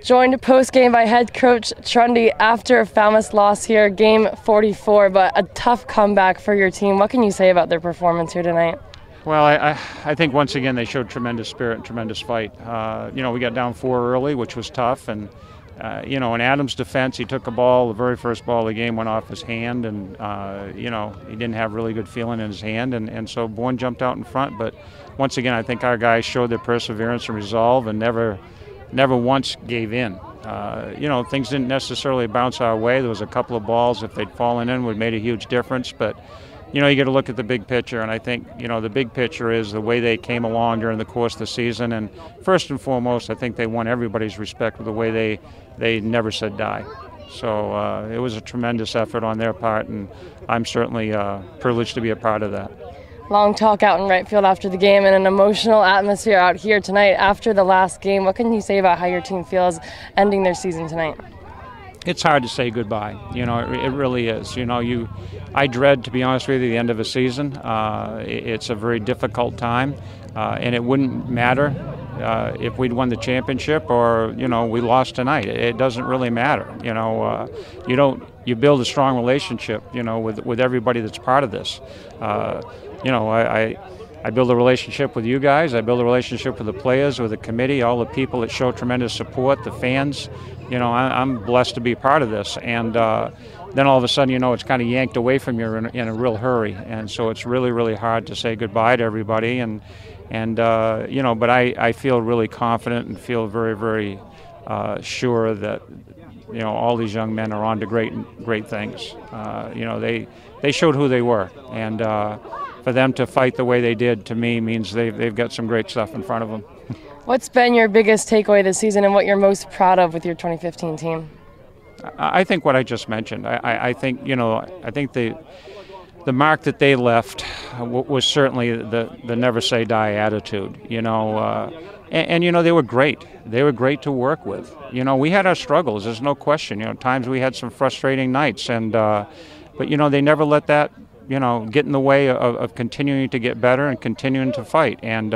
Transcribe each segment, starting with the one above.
Joined post-game by head coach Trundy after Falmouth's loss here, game 44, but a tough comeback for your team. What can you say about their performance here tonight? Well, I think once again they showed tremendous spirit and tremendous fight. We got down 4 early, which was tough, and in Adams' defense, he took a ball, the very first ball of the game went off his hand, and he didn't have really good feeling in his hand, and so Bourne jumped out in front. But once again, I think our guys showed their perseverance and resolve and never once gave in. Things didn't necessarily bounce our way. There was a couple of balls, if they'd fallen in, would have made a huge difference. But, you got to look at the big picture. And I think, the big picture is the way they came along during the course of the season. And first and foremost, I think they won everybody's respect with the way they never said die. So it was a tremendous effort on their part, and I'm certainly privileged to be a part of that. Long talk out in right field after the game and an emotional atmosphere out here tonight after the last game. What can you say about how your team feels ending their season tonight? It's hard to say goodbye. It really is. I dread, to be honest with you, the end of a season. It's a very difficult time, and it wouldn't matter if we'd won the championship or we lost tonight. It doesn't really matter. You build a strong relationship with everybody that's part of this. I build a relationship with you guys. I build a relationship with the players, with the committee, all the people that show tremendous support, the fans. I'm blessed to be part of this. And then all of a sudden, it's kind of yanked away from you in a real hurry. And so it's really, really hard to say goodbye to everybody. But I feel really confident and feel very, very sure that, all these young men are on to great things. They showed who they were. And for them to fight the way they did, to me, means they've got some great stuff in front of them. What's been your biggest takeaway this season and what you're most proud of with your 2015 team? I think what I just mentioned. I think the mark that they left was certainly the never say die attitude. They were great. They were great to work with. We had our struggles. There's no question. Times we had some frustrating nights, but they never let that get in the way of continuing to get better and continuing to fight. And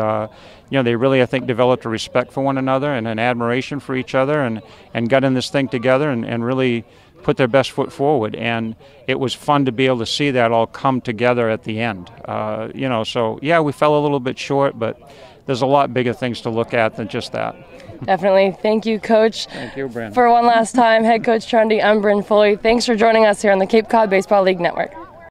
they really, I think, developed a respect for one another and an admiration for each other, and got in this thing together and really put their best foot forward. And it was fun to be able to see that all come together at the end. So yeah, we fell a little bit short, but there's a lot bigger things to look at than just that. Definitely. Thank you, Coach. Thank you, Brynn. For one last time, Head Coach Trundy, I'm Brynn Foley. Thanks for joining us here on the Cape Cod Baseball League Network.